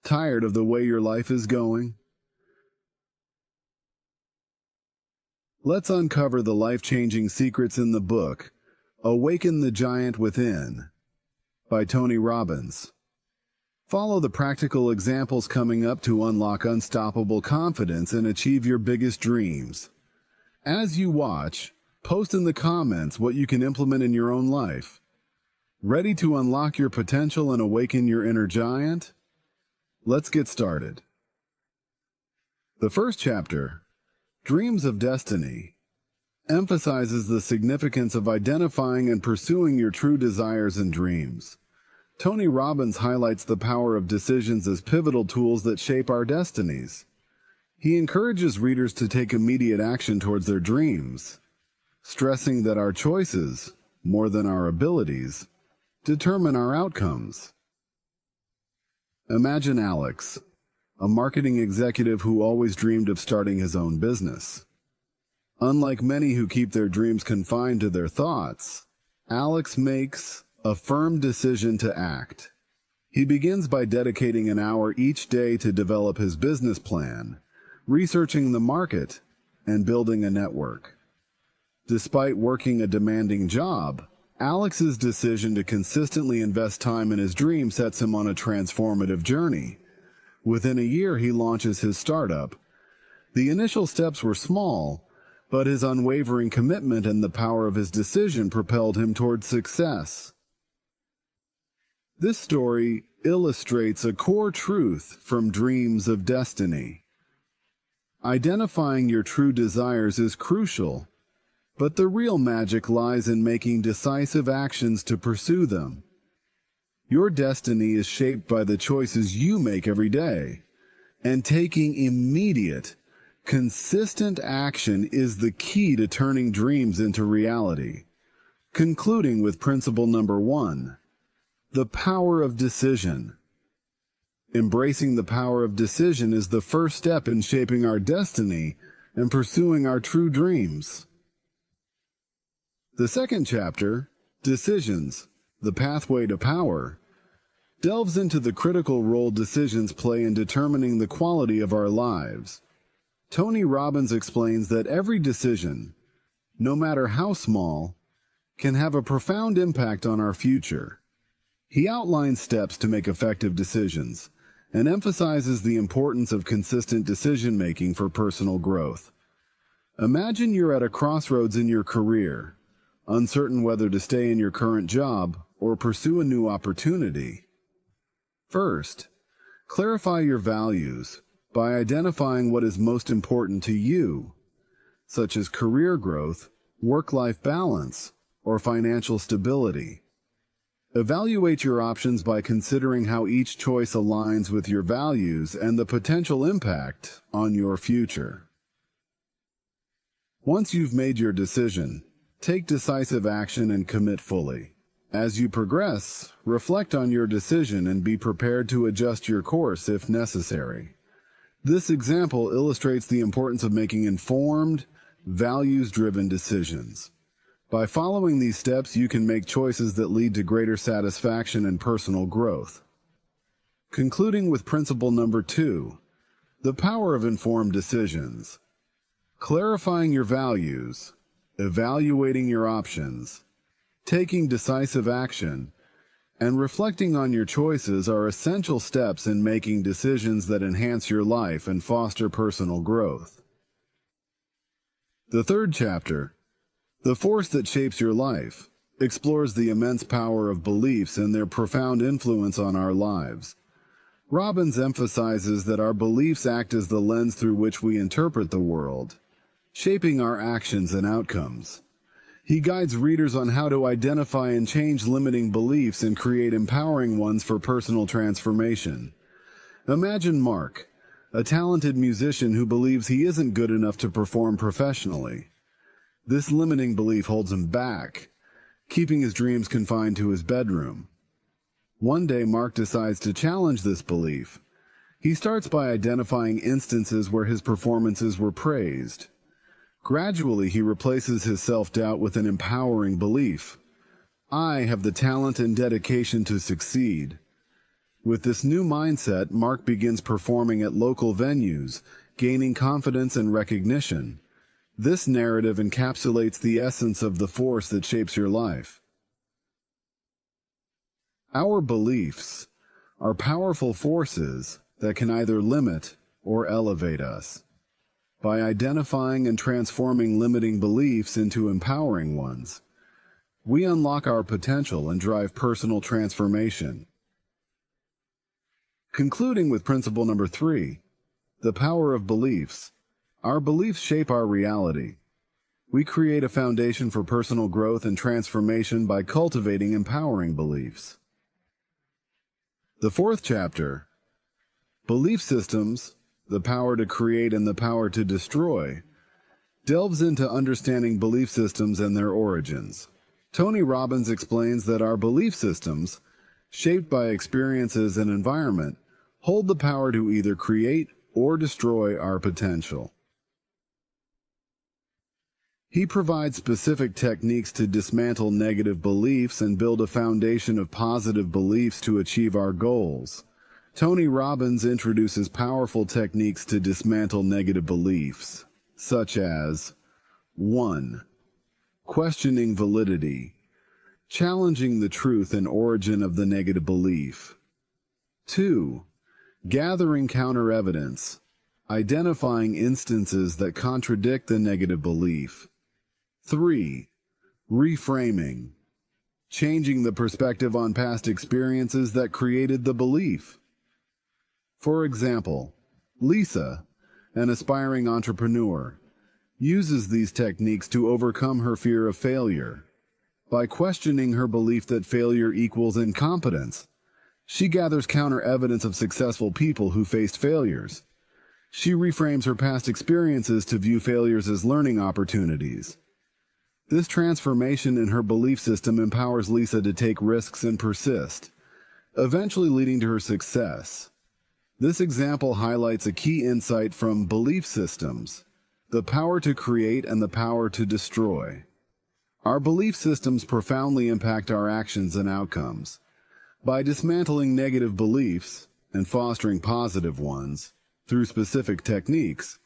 Tired of the way your life is going? Let's uncover the life-changing secrets in the book, Awaken the Giant Within, by Tony Robbins. Follow the practical examples coming up to unlock unstoppable confidence and achieve your biggest dreams. As you watch, post in the comments what you can implement in your own life. Ready to unlock your potential and awaken your inner giant? Let's get started. The first chapter, Dreams of Destiny, emphasizes the significance of identifying and pursuing your true desires and dreams. Tony Robbins highlights the power of decisions as pivotal tools that shape our destinies. He encourages readers to take immediate action towards their dreams, stressing that our choices, more than our abilities, determine our outcomes. Imagine Alex, a marketing executive who always dreamed of starting his own business. Unlike many who keep their dreams confined to their thoughts, Alex makes a firm decision to act. He begins by dedicating an hour each day to develop his business plan, researching the market, and building a network. Despite working a demanding job, Alex's decision to consistently invest time in his dream sets him on a transformative journey. Within a year, he launches his startup. The initial steps were small, but his unwavering commitment and the power of his decision propelled him toward success. This story illustrates a core truth from Dreams of Destiny. Identifying your true desires is crucial, but the real magic lies in making decisive actions to pursue them. Your destiny is shaped by the choices you make every day, and taking immediate, consistent action is the key to turning dreams into reality. Concluding with principle number 1, the power of decision. Embracing the power of decision is the first step in shaping our destiny and pursuing our true dreams. The second chapter, Decisions, the Pathway to Power, delves into the critical role decisions play in determining the quality of our lives. Tony Robbins explains that every decision, no matter how small, can have a profound impact on our future. He outlines steps to make effective decisions and emphasizes the importance of consistent decision-making for personal growth. Imagine you're at a crossroads in your career, uncertain whether to stay in your current job or pursue a new opportunity. First, clarify your values by identifying what is most important to you, such as career growth, work-life balance, or financial stability. Evaluate your options by considering how each choice aligns with your values and the potential impact on your future. Once you've made your decision, take decisive action and commit fully. As you progress, reflect on your decision and be prepared to adjust your course if necessary. This example illustrates the importance of making informed, values-driven decisions. By following these steps, you can make choices that lead to greater satisfaction and personal growth. Concluding with principle number 2, the power of informed decisions. Clarifying your values, evaluating your options, taking decisive action, and reflecting on your choices are essential steps in making decisions that enhance your life and foster personal growth. The third chapter, The Force That Shapes Your Life, explores the immense power of beliefs and their profound influence on our lives. Robbins emphasizes that our beliefs act as the lens through which we interpret the world, shaping our actions and outcomes. He guides readers on how to identify and change limiting beliefs and create empowering ones for personal transformation. Imagine Mark, a talented musician who believes he isn't good enough to perform professionally. This limiting belief holds him back, keeping his dreams confined to his bedroom. One day, Mark decides to challenge this belief. He starts by identifying instances where his performances were praised. Gradually, he replaces his self-doubt with an empowering belief. I have the talent and dedication to succeed. With this new mindset, Mark begins performing at local venues, gaining confidence and recognition. This narrative encapsulates the essence of the force that shapes your life. Our beliefs are powerful forces that can either limit or elevate us. By identifying and transforming limiting beliefs into empowering ones, we unlock our potential and drive personal transformation. Concluding with principle number 3, the power of beliefs. Our beliefs shape our reality. We create a foundation for personal growth and transformation by cultivating empowering beliefs. The 4th chapter, Belief Systems, the Power to Create and the Power to Destroy, delves into understanding belief systems and their origins. Tony Robbins explains that our belief systems, shaped by experiences and environment, hold the power to either create or destroy our potential. He provides specific techniques to dismantle negative beliefs and build a foundation of positive beliefs to achieve our goals. Tony Robbins introduces powerful techniques to dismantle negative beliefs, such as 1. Questioning validity, challenging the truth and origin of the negative belief. 2. Gathering counter evidence, identifying instances that contradict the negative belief. 3. Reframing, changing the perspective on past experiences that created the belief. For example, Lisa, an aspiring entrepreneur, uses these techniques to overcome her fear of failure. By questioning her belief that failure equals incompetence, she gathers counter evidence of successful people who faced failures. She reframes her past experiences to view failures as learning opportunities. This transformation in her belief system empowers Lisa to take risks and persist, eventually leading to her success. This example highlights a key insight from belief systems, the power to create and the power to destroy. Our belief systems profoundly impact our actions and outcomes. By dismantling negative beliefs and fostering positive ones through specific techniques,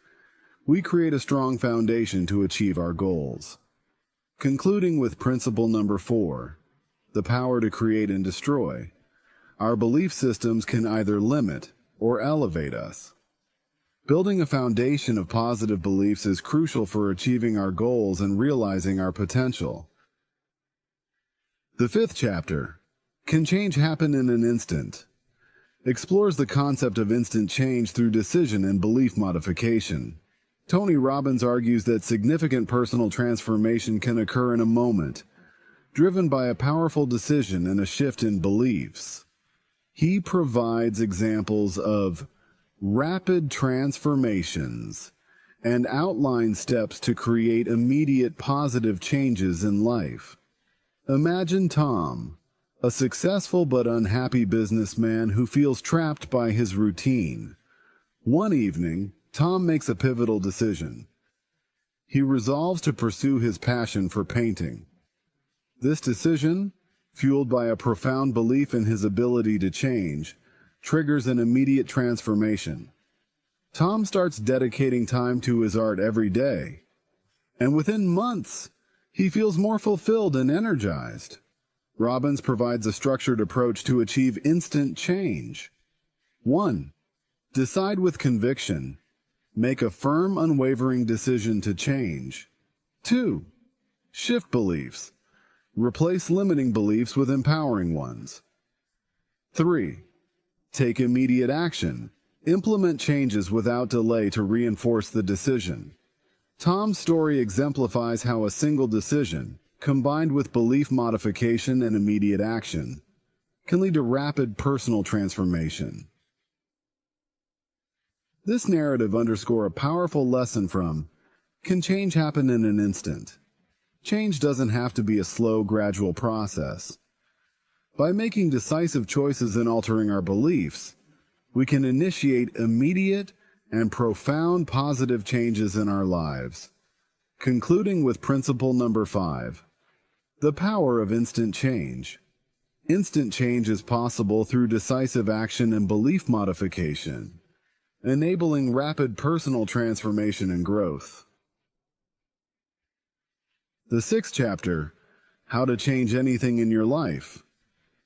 we create a strong foundation to achieve our goals. Concluding with principle number 4, the power to create and destroy, our belief systems can either limit or elevate us. Building a foundation of positive beliefs is crucial for achieving our goals and realizing our potential. The 5th chapter, Can Change Happen in an Instant?, explores the concept of instant change through decision and belief modification. Tony Robbins argues that significant personal transformation can occur in a moment, driven by a powerful decision and a shift in beliefs. He provides examples of rapid transformations and outlines steps to create immediate positive changes in life. Imagine Tom, a successful but unhappy businessman who feels trapped by his routine. One evening, Tom makes a pivotal decision. He resolves to pursue his passion for painting. This decision, fueled by a profound belief in his ability to change, triggers an immediate transformation. Tom starts dedicating time to his art every day, and within months, he feels more fulfilled and energized. Robbins provides a structured approach to achieve instant change. 1. Decide with conviction. Make a firm, unwavering decision to change. 2. Shift beliefs. Replace limiting beliefs with empowering ones. 3. Take immediate action. Implement changes without delay to reinforce the decision. Tom's story exemplifies how a single decision, combined with belief modification and immediate action, can lead to rapid personal transformation. This narrative underscores a powerful lesson from Can Change Happen in an Instant? Change doesn't have to be a slow, gradual process. By making decisive choices and altering our beliefs, we can initiate immediate and profound positive changes in our lives. Concluding with principle number 5, the power of instant change. Instant change is possible through decisive action and belief modification, enabling rapid personal transformation and growth. The sixth chapter, How to Change Anything in Your Life.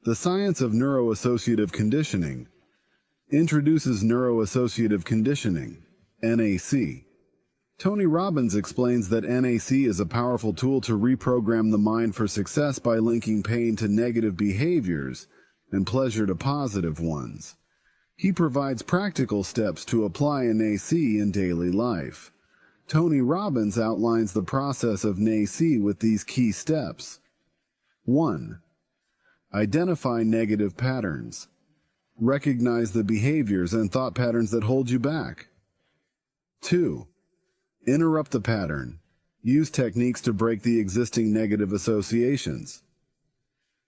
The Science of Neuroassociative Conditioning, introduces neuroassociative conditioning, NAC. Tony Robbins explains that NAC is a powerful tool to reprogram the mind for success by linking pain to negative behaviors and pleasure to positive ones. He provides practical steps to apply NAC in daily life. Tony Robbins outlines the process of NAC with these key steps. 1. Identify negative patterns. Recognize the behaviors and thought patterns that hold you back. 2. Interrupt the pattern. Use techniques to break the existing negative associations.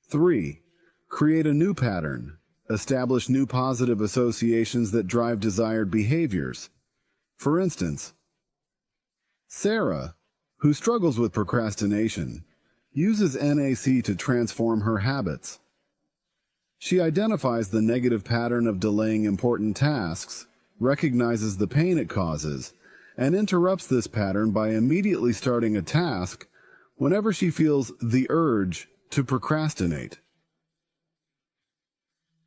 3. Create a new pattern. Establish new positive associations that drive desired behaviors. For instance, Sarah, who struggles with procrastination, uses NAC to transform her habits. She identifies the negative pattern of delaying important tasks, recognizes the pain it causes, and interrupts this pattern by immediately starting a task whenever she feels the urge to procrastinate.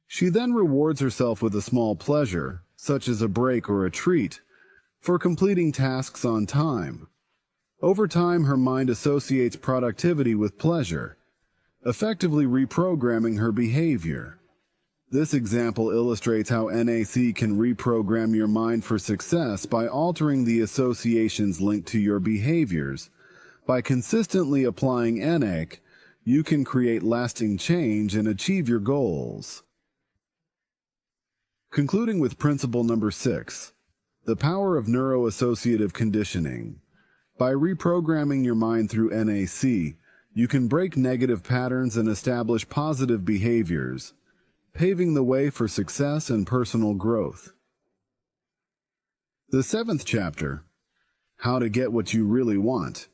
She then rewards herself with a small pleasure, such as a break or a treat, for completing tasks on time. Over time, her mind associates productivity with pleasure, effectively reprogramming her behavior. This example illustrates how NAC can reprogram your mind for success by altering the associations linked to your behaviors. By consistently applying NAC, you can create lasting change and achieve your goals. Concluding with principle number 6, the power of neuroassociative conditioning. By reprogramming your mind through NAC, you can break negative patterns and establish positive behaviors, paving the way for success and personal growth. The 7th chapter, How to Get What You Really Want,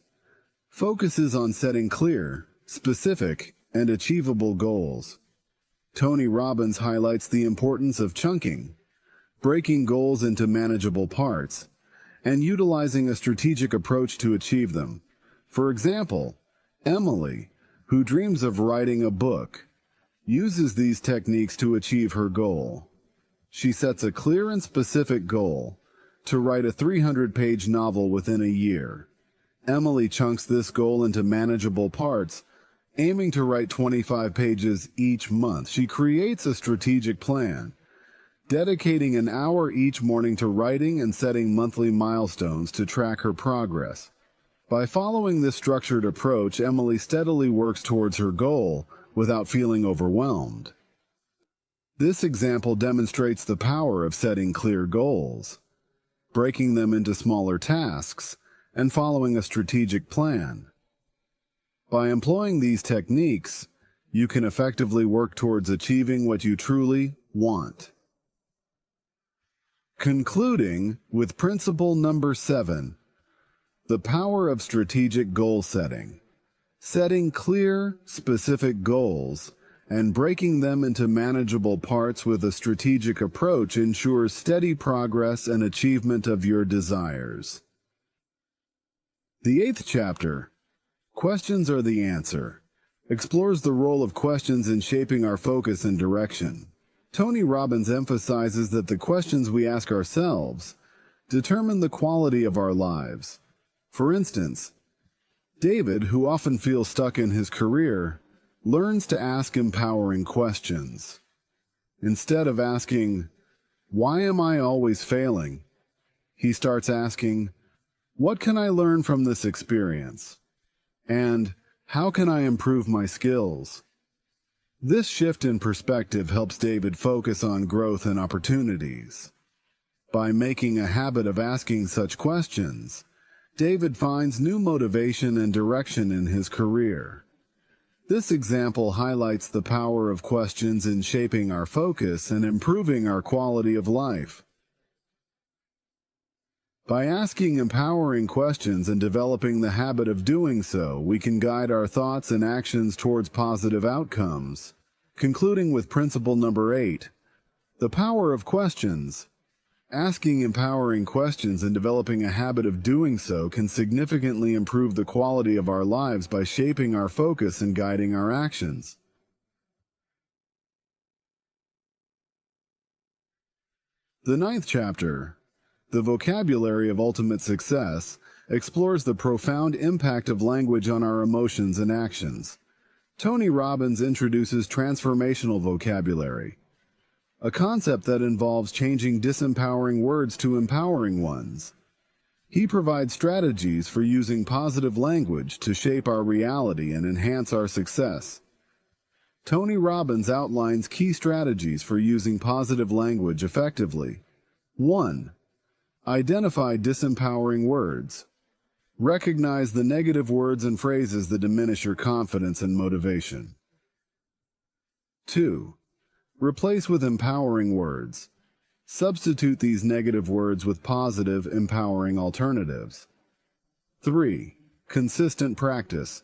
focuses on setting clear, specific, and achievable goals. Tony Robbins highlights the importance of chunking, breaking goals into manageable parts, and utilizing a strategic approach to achieve them. For example, Emily, who dreams of writing a book, uses these techniques to achieve her goal. She sets a clear and specific goal to write a 300-page novel within a year. Emily chunks this goal into manageable parts, aiming to write 25 pages each month. She creates a strategic plan, dedicating an hour each morning to writing and setting monthly milestones to track her progress. By following this structured approach, Emily steadily works towards her goal without feeling overwhelmed. This example demonstrates the power of setting clear goals, breaking them into smaller tasks, and following a strategic plan. By employing these techniques, you can effectively work towards achieving what you truly want. Concluding with principle number 7, the power of strategic goal setting. Setting clear, specific goals and breaking them into manageable parts with a strategic approach ensures steady progress and achievement of your desires. The 8th chapter, Questions Are the Answer, explores the role of questions in shaping our focus and direction. Tony Robbins emphasizes that the questions we ask ourselves determine the quality of our lives. For instance, David, who often feels stuck in his career, learns to ask empowering questions. Instead of asking, "Why am I always failing?" he starts asking, "What can I learn from this experience?" And, "How can I improve my skills?" This shift in perspective helps David focus on growth and opportunities. By making a habit of asking such questions, David finds new motivation and direction in his career. This example highlights the power of questions in shaping our focus and improving our quality of life. By asking empowering questions and developing the habit of doing so, we can guide our thoughts and actions towards positive outcomes. Concluding with principle number 8, the power of questions. Asking empowering questions and developing a habit of doing so can significantly improve the quality of our lives by shaping our focus and guiding our actions. The 9th chapter, The Vocabulary of Ultimate Success, explores the profound impact of language on our emotions and actions. Tony Robbins introduces transformational vocabulary, a concept that involves changing disempowering words to empowering ones. He provides strategies for using positive language to shape our reality and enhance our success. Tony Robbins outlines key strategies for using positive language effectively. 1. Identify disempowering words. Recognize the negative words and phrases that diminish your confidence and motivation. 2. Replace with empowering words. Substitute these negative words with positive, empowering alternatives. 3. Consistent practice.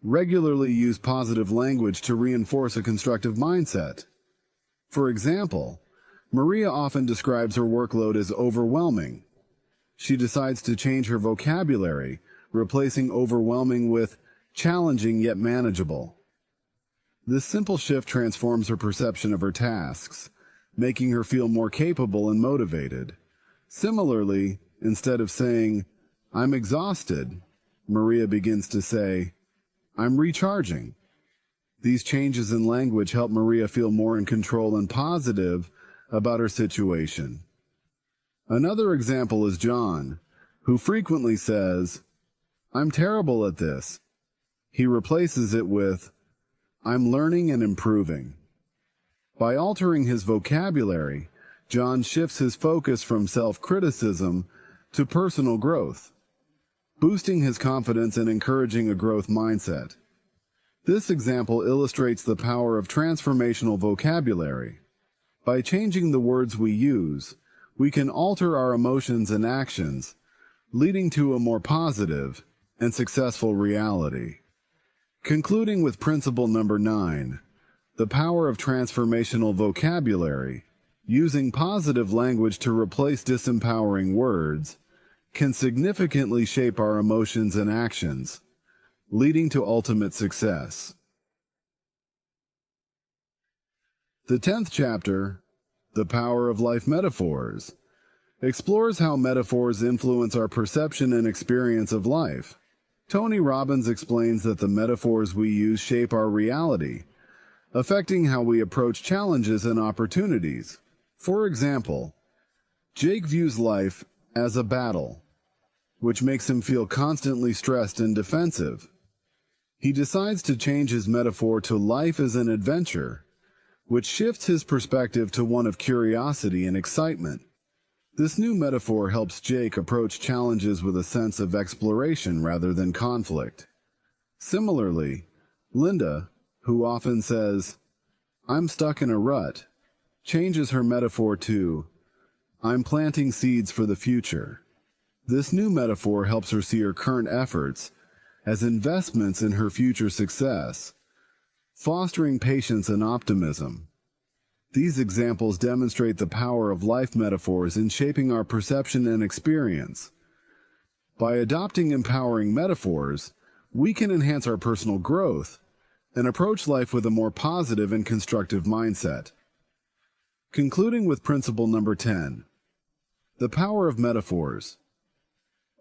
Regularly use positive language to reinforce a constructive mindset. For example, Maria often describes her workload as overwhelming. She decides to change her vocabulary, replacing overwhelming with challenging yet manageable. This simple shift transforms her perception of her tasks, making her feel more capable and motivated. Similarly, instead of saying, "I'm exhausted," Maria begins to say, "I'm recharging." These changes in language help Maria feel more in control and positive about her situation. Another example is John, who frequently says, "I'm terrible at this." He replaces it with, "I'm learning and improving." By altering his vocabulary, John shifts his focus from self-criticism to personal growth, boosting his confidence and encouraging a growth mindset. This example illustrates the power of transformational vocabulary. By changing the words we use, we can alter our emotions and actions, leading to a more positive and successful reality. Concluding with principle number 9, the power of transformational vocabulary. Using positive language to replace disempowering words can significantly shape our emotions and actions, leading to ultimate success. The 10th chapter, The Power of Life Metaphors, explores how metaphors influence our perception and experience of life. Tony Robbins explains that the metaphors we use shape our reality, affecting how we approach challenges and opportunities. For example, Jake views life as a battle, which makes him feel constantly stressed and defensive. He decides to change his metaphor to life as an adventure, which shifts his perspective to one of curiosity and excitement. This new metaphor helps Jake approach challenges with a sense of exploration rather than conflict. Similarly, Linda, who often says, "I'm stuck in a rut," changes her metaphor to, "I'm planting seeds for the future." This new metaphor helps her see her current efforts as investments in her future success, fostering patience and optimism. These examples demonstrate the power of life metaphors in shaping our perception and experience. By adopting empowering metaphors, we can enhance our personal growth and approach life with a more positive and constructive mindset. Concluding with principle number 10, the power of metaphors.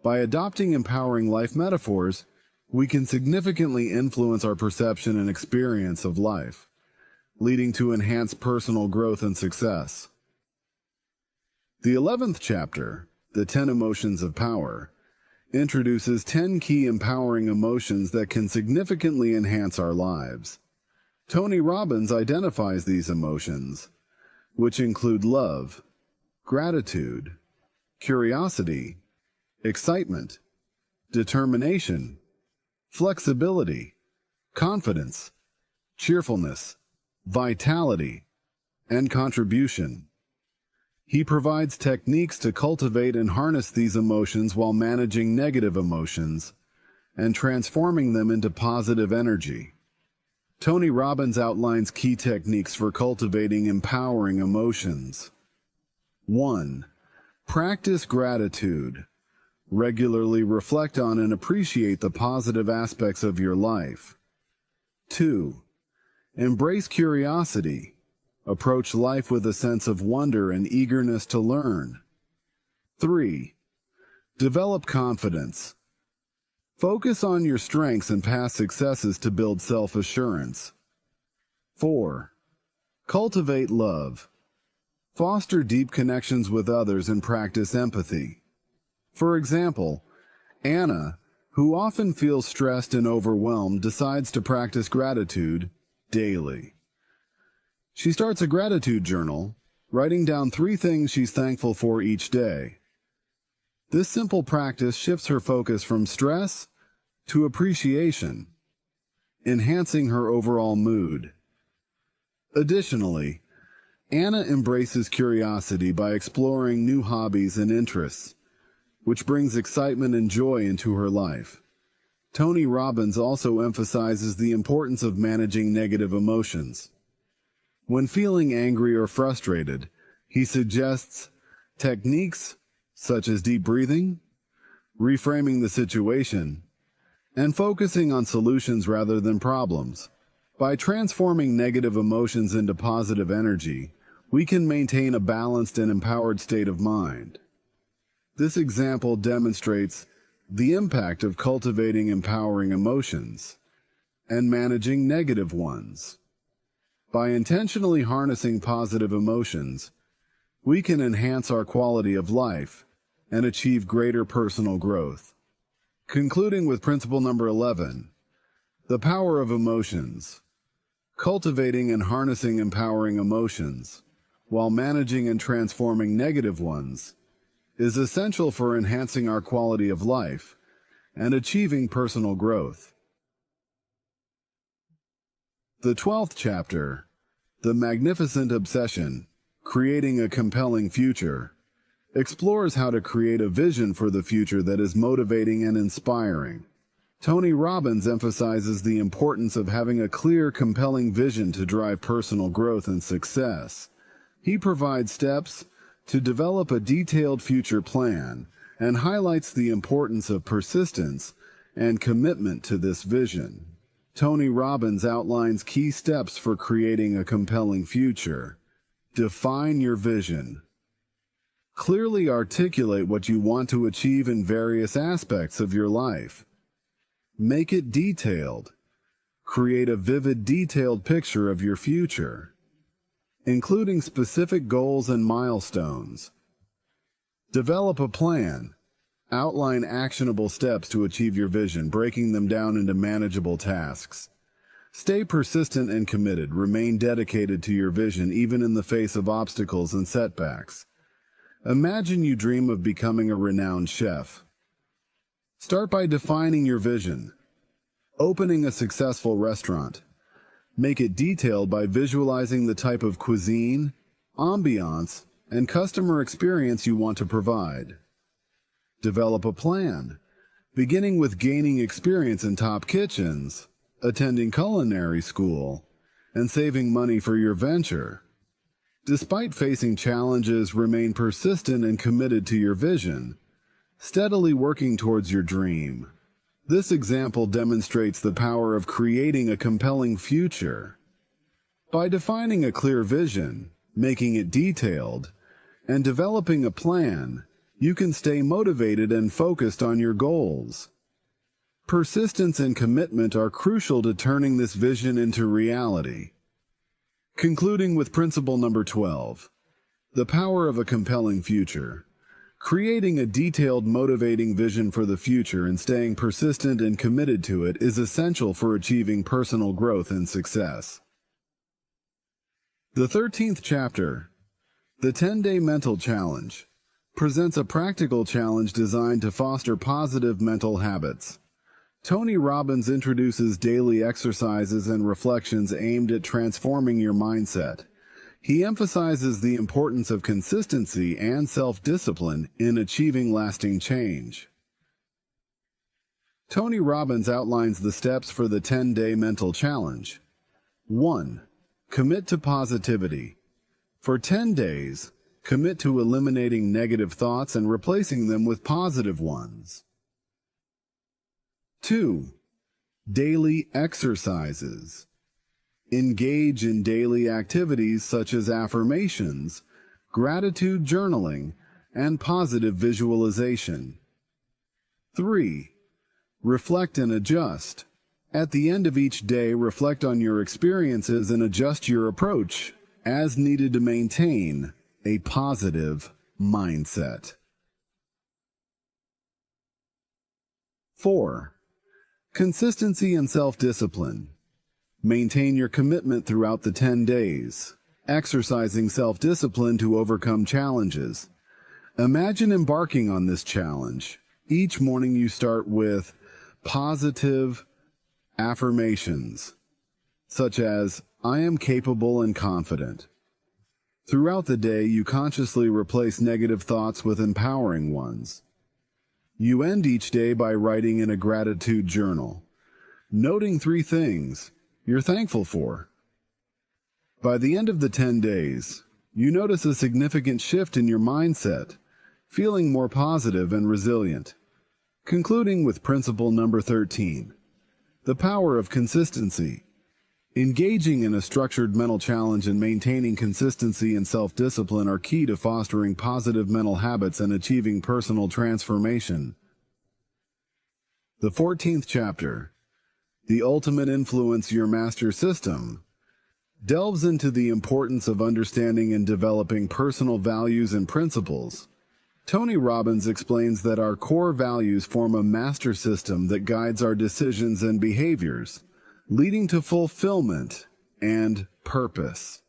By adopting empowering life metaphors, we can significantly influence our perception and experience of life, leading to enhanced personal growth and success. The 11th chapter, The 10 Emotions of Power, introduces 10 key empowering emotions that can significantly enhance our lives. Tony Robbins identifies these emotions, which include love, gratitude, curiosity, excitement, determination, flexibility, confidence, cheerfulness, vitality, and contribution. He provides techniques to cultivate and harness these emotions while managing negative emotions and transforming them into positive energy. Tony Robbins outlines key techniques for cultivating empowering emotions. 1. Practice gratitude. Regularly reflect on and appreciate the positive aspects of your life. 2. Embrace curiosity. Approach life with a sense of wonder and eagerness to learn. 3. Develop confidence. Focus on your strengths and past successes to build self-assurance. 4. Cultivate love. Foster deep connections with others and practice empathy. For example, Anna, who often feels stressed and overwhelmed, decides to practice gratitude daily. She starts a gratitude journal, writing down 3 things she's thankful for each day. This simple practice shifts her focus from stress to appreciation, enhancing her overall mood. Additionally, Anna embraces curiosity by exploring new hobbies and interests, which brings excitement and joy into her life. Tony Robbins also emphasizes the importance of managing negative emotions. When feeling angry or frustrated, he suggests techniques such as deep breathing, reframing the situation, and focusing on solutions rather than problems. By transforming negative emotions into positive energy, we can maintain a balanced and empowered state of mind. This example demonstrates the impact of cultivating empowering emotions and managing negative ones. By intentionally harnessing positive emotions, we can enhance our quality of life and achieve greater personal growth. Concluding with principle number 11, the power of emotions. Cultivating and harnessing empowering emotions, while managing and transforming negative ones, is essential for enhancing our quality of life and achieving personal growth. The 12th chapter, The Magnificent Obsession, Creating a Compelling Future, explores how to create a vision for the future that is motivating and inspiring. Tony Robbins emphasizes the importance of having a clear, compelling vision to drive personal growth and success. He provides steps to develop a detailed future plan and highlights the importance of persistence and commitment to this vision. Tony Robbins outlines key steps for creating a compelling future. Define your vision. Clearly articulate what you want to achieve in various aspects of your life. Make it detailed. Create a vivid, detailed picture of your future, including specific goals and milestones. Develop a plan. Outline actionable steps to achieve your vision, breaking them down into manageable tasks. Stay persistent and committed. Remain dedicated to your vision even in the face of obstacles and setbacks. Imagine you dream of becoming a renowned chef. Start by defining your vision. Opening a successful restaurant. Make it detailed by visualizing the type of cuisine, ambiance, and customer experience you want to provide. Develop a plan, beginning with gaining experience in top kitchens, attending culinary school, and saving money for your venture. Despite facing challenges, remain persistent and committed to your vision, steadily working towards your dream. This example demonstrates the power of creating a compelling future. By defining a clear vision, making it detailed, and developing a plan, you can stay motivated and focused on your goals. Persistence and commitment are crucial to turning this vision into reality. Concluding with principle number 12, the power of a compelling future. Creating a detailed, motivating vision for the future and staying persistent and committed to it is essential for achieving personal growth and success. The 13th chapter, the 10-Day Mental Challenge, presents a practical challenge designed to foster positive mental habits. Tony Robbins introduces daily exercises and reflections aimed at transforming your mindset. He emphasizes the importance of consistency and self-discipline in achieving lasting change. Tony Robbins outlines the steps for the 10-Day Mental Challenge. 1. Commit to positivity. For 10 days, commit to eliminating negative thoughts and replacing them with positive ones. 2. Daily exercises. Engage in daily activities such as affirmations, gratitude journaling, and positive visualization. 3. Reflect and adjust. At the end of each day, reflect on your experiences and adjust your approach as needed to maintain a positive mindset. 4. Consistency and self-discipline. Maintain your commitment throughout the 10 days, exercising self-discipline to overcome challenges. Imagine embarking on this challenge. Each morning you start with positive affirmations, such as, "I am capable and confident." Throughout the day, you consciously replace negative thoughts with empowering ones. You end each day by writing in a gratitude journal, noting 3 things you're thankful for. By the end of the 10 days, you notice a significant shift in your mindset, feeling more positive and resilient. Concluding with principle number 13, the power of consistency. Engaging in a structured mental challenge and maintaining consistency and self-discipline are key to fostering positive mental habits and achieving personal transformation. The 14th chapter, The Ultimate Influence Your Master System, delves into the importance of understanding and developing personal values and principles. Tony Robbins explains that our core values form a master system that guides our decisions and behaviors, leading to fulfillment and purpose.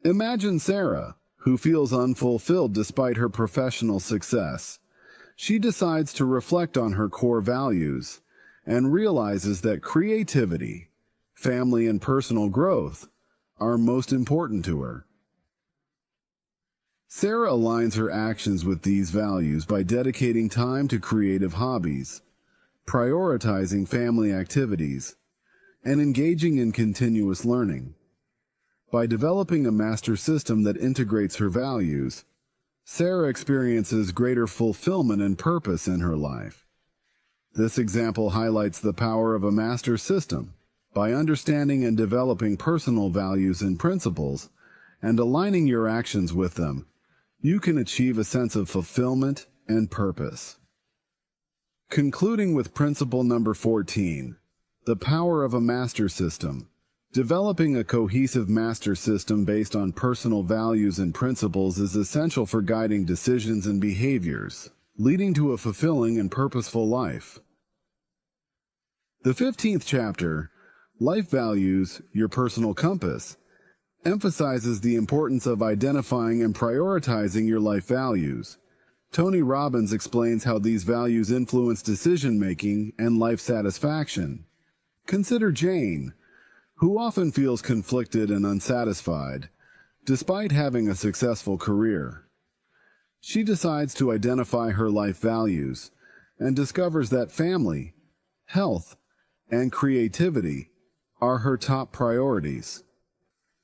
Imagine Sarah, who feels unfulfilled despite her professional success. She decides to reflect on her core values and realizes that creativity, family, and personal growth are most important to her. Sarah aligns her actions with these values by dedicating time to creative hobbies, prioritizing family activities, and engaging in continuous learning. By developing a master system that integrates her values, Sarah experiences greater fulfillment and purpose in her life. This example highlights the power of a master system. By understanding and developing personal values and principles, and aligning your actions with them, you can achieve a sense of fulfillment and purpose. Concluding with principle number 14, the power of a master system. Developing a cohesive master system based on personal values and principles is essential for guiding decisions and behaviors, leading to a fulfilling and purposeful life. The 15th chapter, Life Values, Your Personal Compass, emphasizes the importance of identifying and prioritizing your life values. Tony Robbins explains how these values influence decision-making and life satisfaction. Consider Jane, who often feels conflicted and unsatisfied, despite having a successful career. She decides to identify her life values and discovers that family, health, and creativity are her top priorities.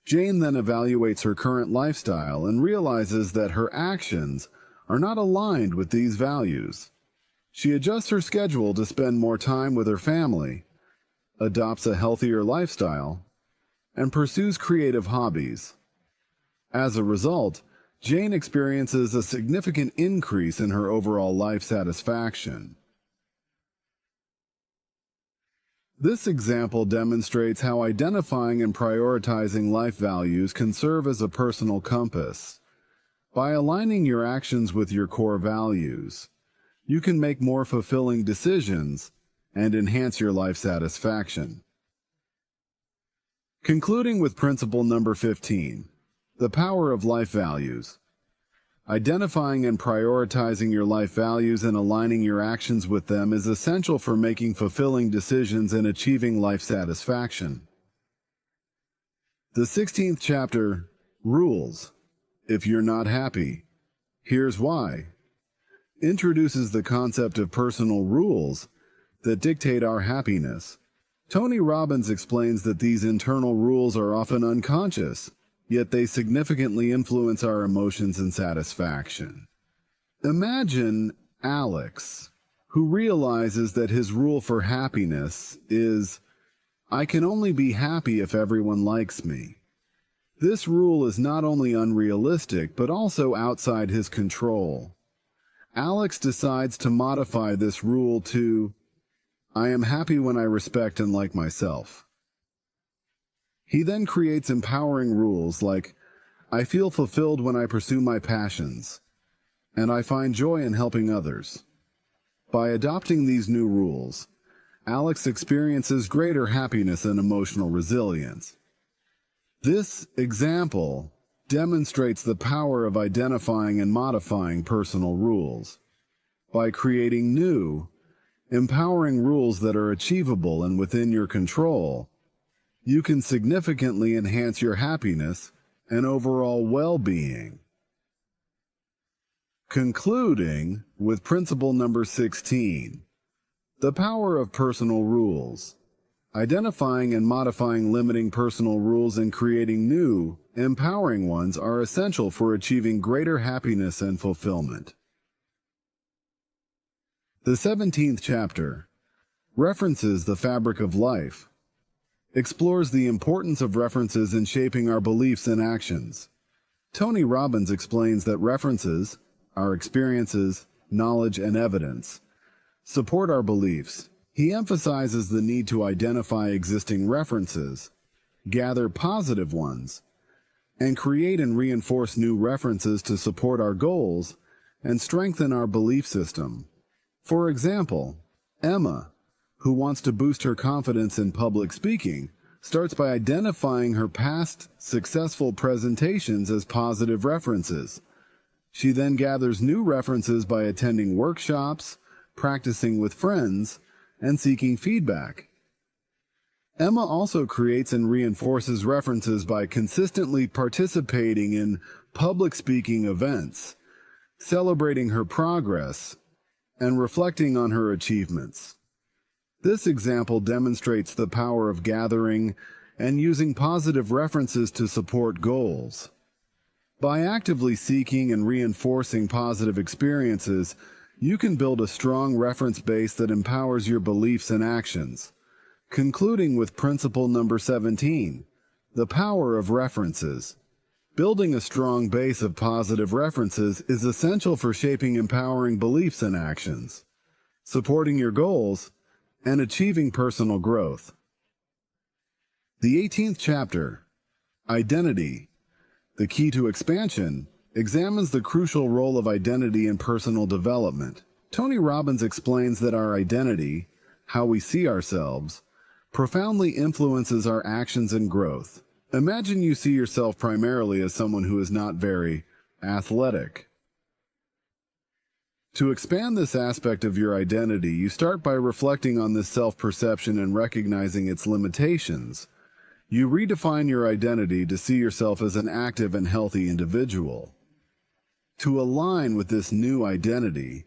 Jane then evaluates her current lifestyle and realizes that her actions are not aligned with these values. She adjusts her schedule to spend more time with her family, adopts a healthier lifestyle, and pursues creative hobbies. As a result, Jane experiences a significant increase in her overall life satisfaction. This example demonstrates how identifying and prioritizing life values can serve as a personal compass. By aligning your actions with your core values, you can make more fulfilling decisions and enhance your life satisfaction. Concluding with principle number 15, the power of life values. Identifying and prioritizing your life values and aligning your actions with them is essential for making fulfilling decisions and achieving life satisfaction. The 16th chapter, Rules. If you're not happy, here's why, introduces the concept of personal rules that dictate our happiness. Tony Robbins explains that these internal rules are often unconscious, yet they significantly influence our emotions and satisfaction. Imagine Alex, who realizes that his rule for happiness is, "I can only be happy if everyone likes me." This rule is not only unrealistic, but also outside his control. Alex decides to modify this rule to, "I am happy when I respect and like myself." He then creates empowering rules like, "I feel fulfilled when I pursue my passions, and I find joy in helping others." By adopting these new rules, Alex experiences greater happiness and emotional resilience. This example demonstrates the power of identifying and modifying personal rules. By creating new, empowering rules that are achievable and within your control, you can significantly enhance your happiness and overall well-being. Concluding with principle number 16, the power of personal rules. Identifying and modifying limiting personal rules and creating new, empowering ones are essential for achieving greater happiness and fulfillment. The 17th chapter, References the Fabric of Life, explores the importance of references in shaping our beliefs and actions. Tony Robbins explains that references, our experiences, knowledge, and evidence, support our beliefs. He emphasizes the need to identify existing references, gather positive ones, and create and reinforce new references to support our goals and strengthen our belief system. For example, Emma, who wants to boost her confidence in public speaking, starts by identifying her past successful presentations as positive references. She then gathers new references by attending workshops, practicing with friends, and seeking feedback. Emma also creates and reinforces references by consistently participating in public speaking events, celebrating her progress, and reflecting on her achievements. This example demonstrates the power of gathering and using positive references to support goals. By actively seeking and reinforcing positive experiences, you can build a strong reference base that empowers your beliefs and actions. Concluding with principle number 17, the power of references. Building a strong base of positive references is essential for shaping empowering beliefs and actions, supporting your goals, and achieving personal growth. The 18th chapter, Identity, the Key to Expansion, examines the crucial role of identity in personal development. Tony Robbins explains that our identity, how we see ourselves, profoundly influences our actions and growth. Imagine you see yourself primarily as someone who is not very athletic. To expand this aspect of your identity, you start by reflecting on this self-perception and recognizing its limitations. You redefine your identity to see yourself as an active and healthy individual. To align with this new identity,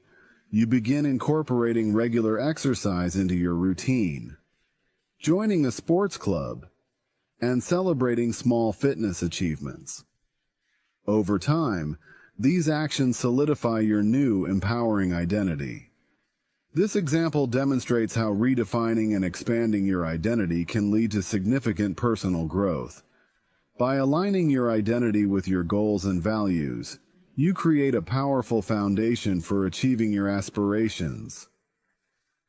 you begin incorporating regular exercise into your routine, joining a sports club, and celebrating small fitness achievements. Over time, these actions solidify your new, empowering identity. This example demonstrates how redefining and expanding your identity can lead to significant personal growth. By aligning your identity with your goals and values, you create a powerful foundation for achieving your aspirations.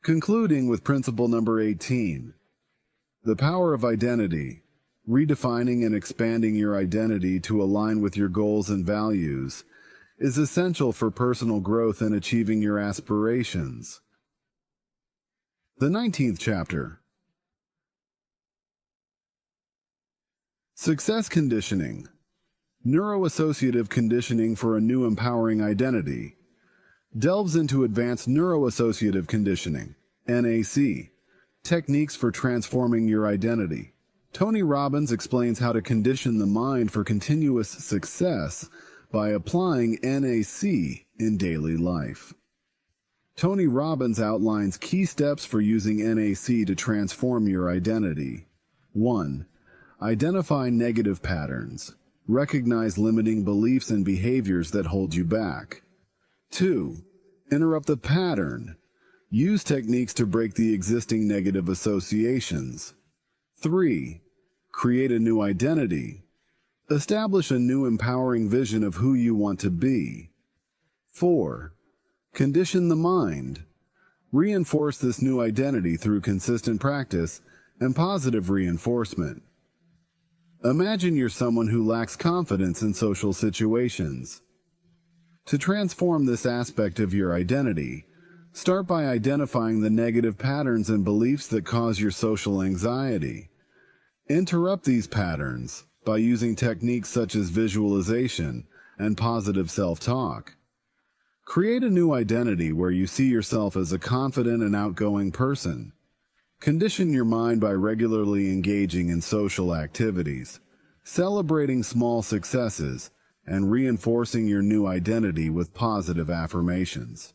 Concluding with principle number 18, the power of identity. Redefining and expanding your identity to align with your goals and values is essential for personal growth and achieving your aspirations. The 19th chapter, Success Conditioning, Neuroassociative Conditioning for a New Empowering Identity, delves into advanced neuroassociative conditioning, NAC, techniques for transforming your identity. Tony Robbins explains how to condition the mind for continuous success by applying NAC in daily life. Tony Robbins outlines key steps for using NAC to transform your identity. 1. Identify negative patterns. Recognize limiting beliefs and behaviors that hold you back. 2. Interrupt the pattern. Use techniques to break the existing negative associations. 3. Create a new identity. Establish a new empowering vision of who you want to be. 4. Condition the mind. Reinforce this new identity through consistent practice and positive reinforcement. Imagine you're someone who lacks confidence in social situations. To transform this aspect of your identity, start by identifying the negative patterns and beliefs that cause your social anxiety. Interrupt these patterns by using techniques such as visualization and positive self-talk. Create a new identity where you see yourself as a confident and outgoing person. Condition your mind by regularly engaging in social activities, celebrating small successes, and reinforcing your new identity with positive affirmations.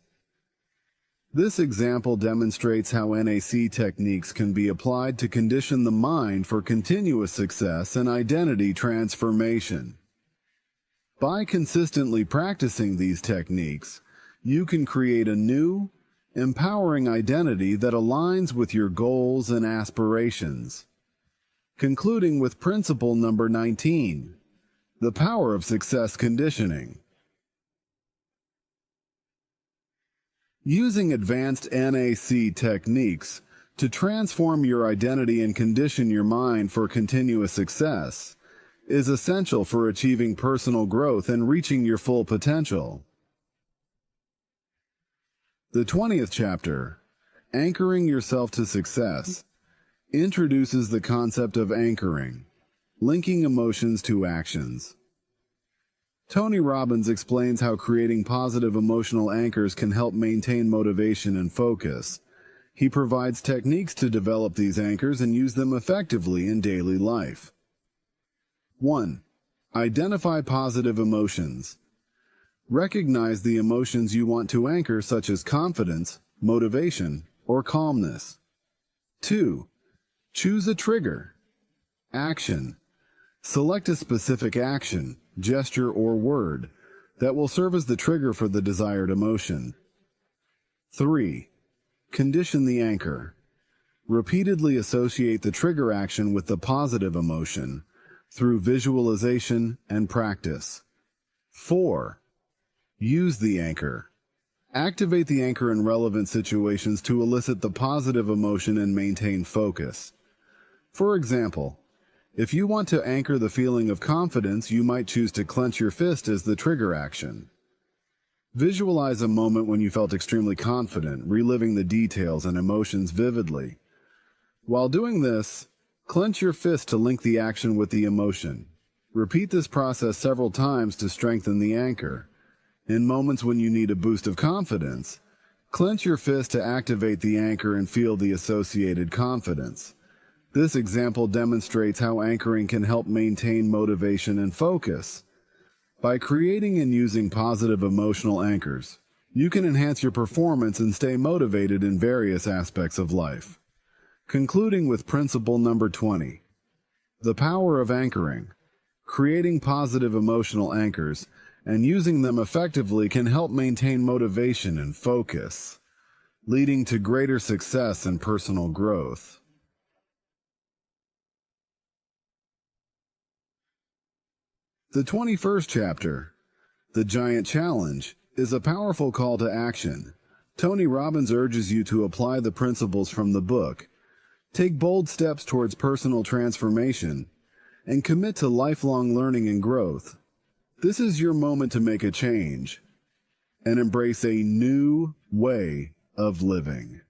This example demonstrates how NAC techniques can be applied to condition the mind for continuous success and identity transformation. By consistently practicing these techniques, you can create a new, empowering identity that aligns with your goals and aspirations. Concluding with principle number 19, the power of success conditioning. Using advanced NAC techniques to transform your identity and condition your mind for continuous success is essential for achieving personal growth and reaching your full potential. The 20th chapter, Anchoring Yourself to Success, introduces the concept of anchoring, linking emotions to actions. Tony Robbins explains how creating positive emotional anchors can help maintain motivation and focus. He provides techniques to develop these anchors and use them effectively in daily life. 1. Identify positive emotions. Recognize the emotions you want to anchor, such as confidence, motivation, or calmness. 2. Choose a trigger. Action. Select a specific action, gesture, or word that will serve as the trigger for the desired emotion. 3. Condition the anchor. Repeatedly associate the trigger action with the positive emotion through visualization and practice. 4. Use the anchor. Activate the anchor in relevant situations to elicit the positive emotion and maintain focus. For example, if you want to anchor the feeling of confidence, you might choose to clench your fist as the trigger action. Visualize a moment when you felt extremely confident, reliving the details and emotions vividly. While doing this, clench your fist to link the action with the emotion. Repeat this process several times to strengthen the anchor. In moments when you need a boost of confidence, clench your fist to activate the anchor and feel the associated confidence. This example demonstrates how anchoring can help maintain motivation and focus. By creating and using positive emotional anchors, you can enhance your performance and stay motivated in various aspects of life. Concluding with principle number 20, the power of anchoring. Creating positive emotional anchors and using them effectively can help maintain motivation and focus, leading to greater success and personal growth. The 21st chapter, The Giant Challenge, is a powerful call to action. Tony Robbins urges you to apply the principles from the book, take bold steps towards personal transformation, and commit to lifelong learning and growth. This is your moment to make a change and embrace a new way of living.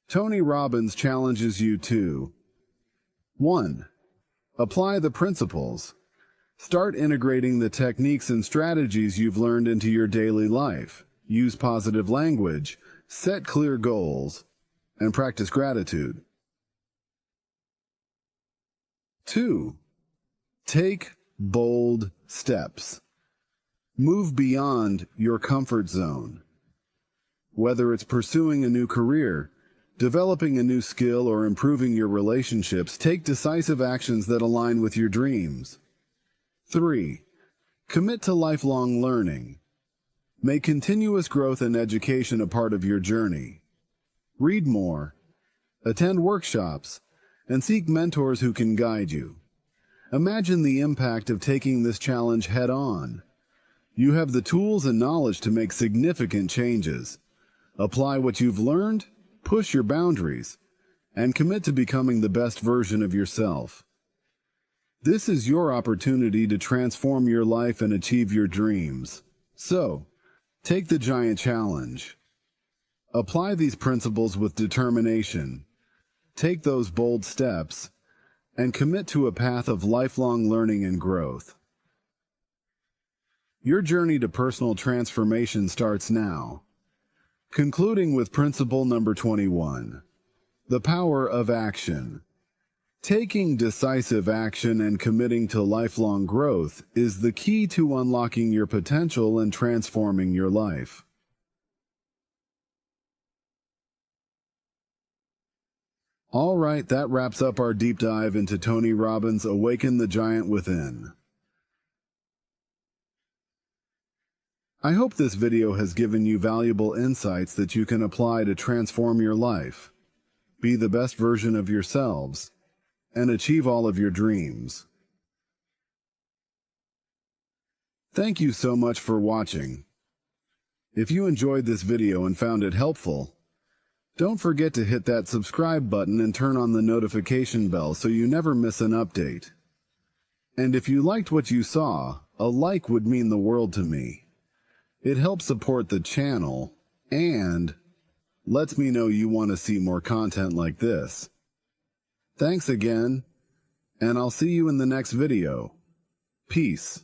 Tony Robbins challenges you to 1. Apply the principles. Start integrating the techniques and strategies you've learned into your daily life. Use positive language, set clear goals, and practice gratitude. 2. Take bold steps. Move beyond your comfort zone. Whether it's pursuing a new career, developing a new skill, or improving your relationships, take decisive actions that align with your dreams. 3. Commit to lifelong learning. Make continuous growth and education a part of your journey. Read more, attend workshops, and seek mentors who can guide you. Imagine the impact of taking this challenge head-on. You have the tools and knowledge to make significant changes. Apply what you've learned, push your boundaries, and commit to becoming the best version of yourself. This is your opportunity to transform your life and achieve your dreams. So, take the giant challenge. Apply these principles with determination. Take those bold steps, and commit to a path of lifelong learning and growth. Your journey to personal transformation starts now. Concluding with principle number 21, the power of action. Taking decisive action and committing to lifelong growth is the key to unlocking your potential and transforming your life. All right, that wraps up our deep dive into Tony Robbins' Awaken the Giant Within. I hope this video has given you valuable insights that you can apply to transform your life, be the best version of yourselves, and achieve all of your dreams. Thank you so much for watching. If you enjoyed this video and found it helpful, don't forget to hit that subscribe button and turn on the notification bell so you never miss an update. And if you liked what you saw, a like would mean the world to me. It helps support the channel and lets me know you want to see more content like this. Thanks again, and I'll see you in the next video. Peace.